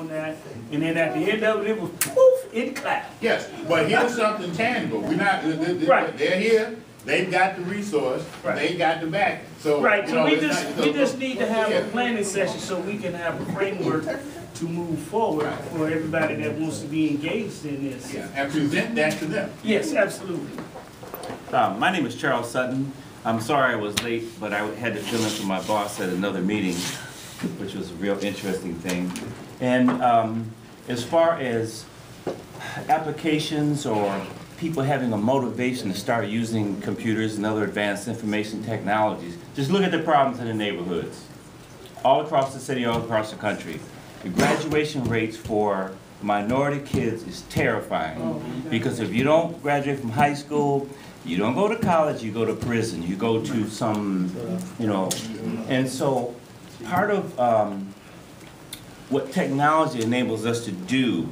on that, and then at the end of it, it was poof, it clapped. Yes, but here's something tangible. We're not, Right. They're here, they've got the resource, Right. they got the backing. So, Right, you so know, we just need to have yeah. a planning session so we can have a framework to move forward for everybody that wants to be engaged in this. Yeah, and present that to them. Yes, absolutely. My name is Charles Sutton. I'm sorry I was late, but I had to fill in for my boss at another meeting, which was a real interesting thing. And as far as applications or people having a motivation to start using computers and other advanced information technologies, just look at the problems in the neighborhoods, all across the city, all across the country. The graduation rates for minority kids is terrifying, because if you don't graduate from high school, you don't go to college, you go to prison, you go to some, you know, and so part of what technology enables us to do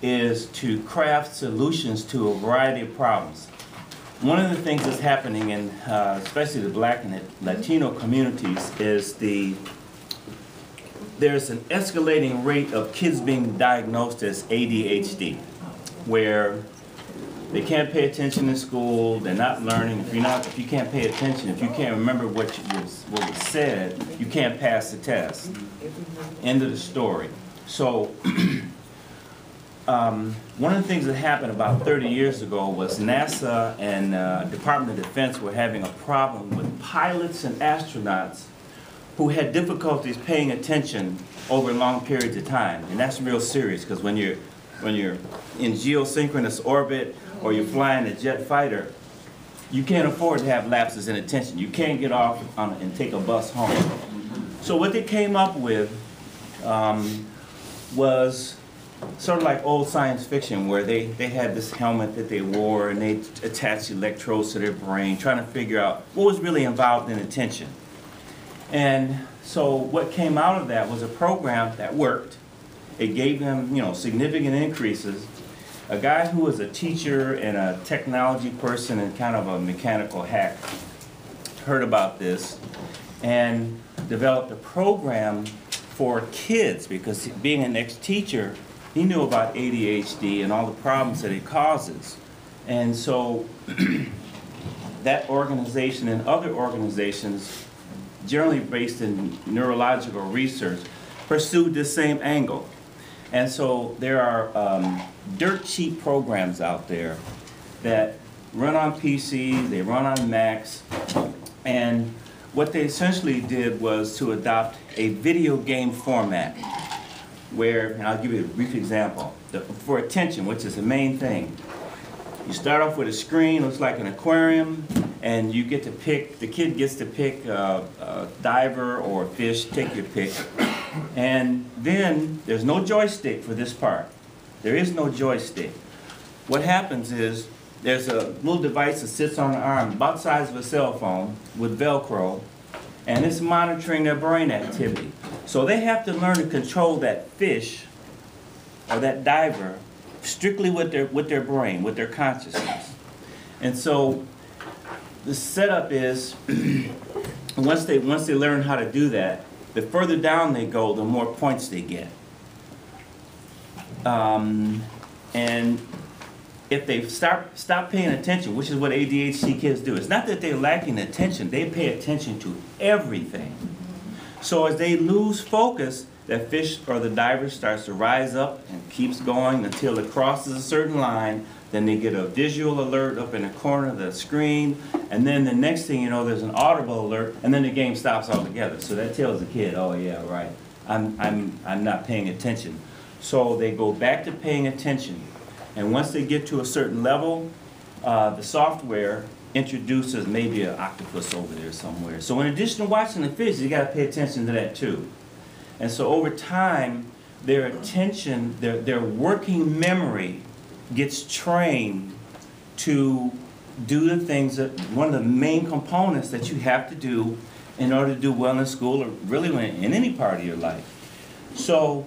is to craft solutions to a variety of problems. One of the things that's happening in especially the Black and Latino communities is there's an escalating rate of kids being diagnosed as ADHD, where they can't pay attention in school, they're not learning. If you can't pay attention, if you can't remember what was said, you can't pass the test. End of the story. So one of the things that happened about 30 years ago was NASA and Department of Defense were having a problem with pilots and astronauts who had difficulties paying attention over long periods of time. And that's real serious, because when you're in geosynchronous orbit or you're flying a jet fighter, you can't afford to have lapses in attention. You can't get off and take a bus home. So what they came up with was sort of like old science fiction, where they had this helmet that they wore and they attached electrodes to their brain, trying to figure out what was really involved in attention. And so what came out of that was a program that worked. It gave them, you know, significant increases. A guy who was a teacher and a technology person and kind of a mechanical hack heard about this and developed a program for kids, because being an ex-teacher, he knew about ADHD and all the problems that it causes. And so that organization and other organizations, generally based in neurological research, pursued this same angle. And so there are dirt cheap programs out there that run on PCs, they run on Macs, and what they essentially did was to adopt a video game format where, and I'll give you a brief example, for attention, which is the main thing. You start off with a screen, looks like an aquarium, and you get to pick, the kid gets to pick a diver or a fish, take your pick. And then there's no joystick for this part. There is no joystick. What happens is there's a little device that sits on the arm, about the size of a cell phone, with Velcro, and it's monitoring their brain activity. So they have to learn to control that fish or that diver strictly with their brain, with their consciousness. And so the setup is once they learn how to do that, the further down they go, the more points they get. And if they stop paying attention, which is what ADHD kids do, it's not that they're lacking attention, they pay attention to everything. So as they lose focus, that fish or the diver starts to rise up and keeps going until it crosses a certain line. Then they get a visual alert up in the corner of the screen, and then the next thing you know, there's an audible alert, and then the game stops altogether. So that tells the kid, oh yeah, right, I'm not paying attention. So they go back to paying attention, and once they get to a certain level, the software introduces maybe an octopus over there somewhere. So in addition to watching the fish, you got to pay attention to that too. And so over time, their attention, their working memory gets trained to do the things that, one of the main components that you have to do in order to do well in school, or really in any part of your life. So,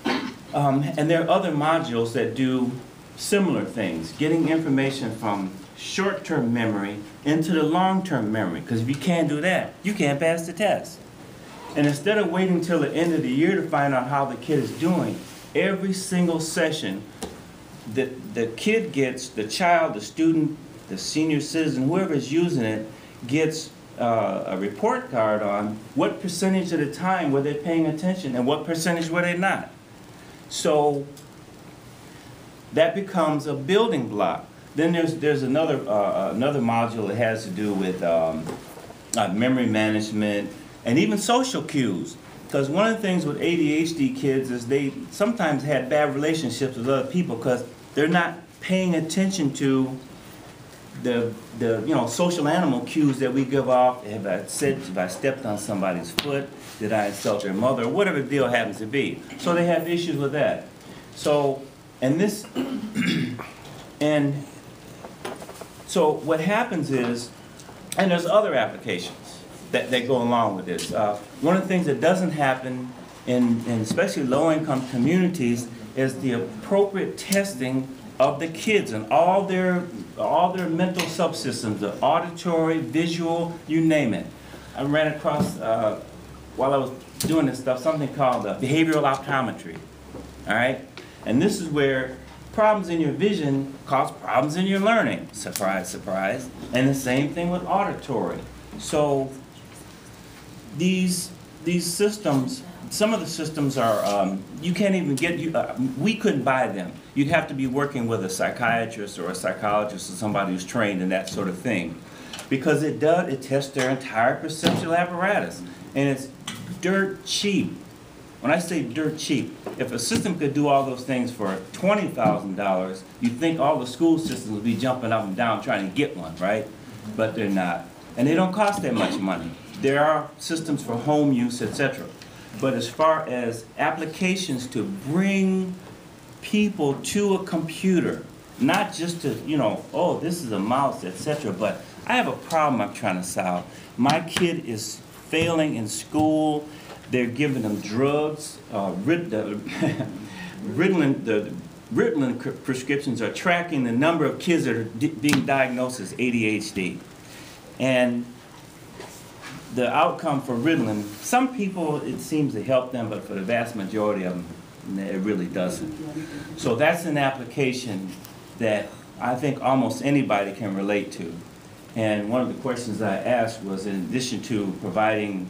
and there are other modules that do similar things, getting information from short-term memory into the long-term memory, because if you can't do that, you can't pass the test. And instead of waiting till the end of the year to find out how the kid is doing, every single session, the kid gets, the child, the student, the senior citizen, whoever is using it, gets a report card on what percentage of the time were they paying attention and what percentage were they not. So that becomes a building block. Then there's another module that has to do with memory management and even social cues. Because one of the things with ADHD kids is they sometimes had bad relationships with other people because they're not paying attention to the social animal cues that we give off. Have I stepped on somebody's foot? Did I insult their mother? Whatever the deal happens to be. So they have issues with that. So, so what happens is, and there's other applications that go along with this. One of the things that doesn't happen in especially low-income communities is the appropriate testing of the kids and all their mental subsystems, the auditory, visual, you name it. I ran across, while I was doing this stuff, something called behavioral optometry, all right? And this is where problems in your vision cause problems in your learning. Surprise, surprise. And the same thing with auditory. So these systems, some of the systems are, you can't even get, we couldn't buy them. You'd have to be working with a psychiatrist or a psychologist or somebody who's trained in that sort of thing. Because it tests their entire perceptual apparatus. And it's dirt cheap. When I say dirt cheap, if a system could do all those things for $20,000, you'd think all the school systems would be jumping up and down trying to get one, right? But they're not. And they don't cost that much money. There are systems for home use, etc. But as far as applications to bring people to a computer, not just to, oh, this is a mouse, etc. But I have a problem I'm trying to solve. My kid is failing in school. They're giving them drugs. Ritalin prescriptions are tracking the number of kids that are being diagnosed as ADHD. And the outcome for Ritalin, some people it seems to help them, but for the vast majority of them, it really doesn't. So that's an application that I think almost anybody can relate to. And one of the questions I asked was, in addition to providing,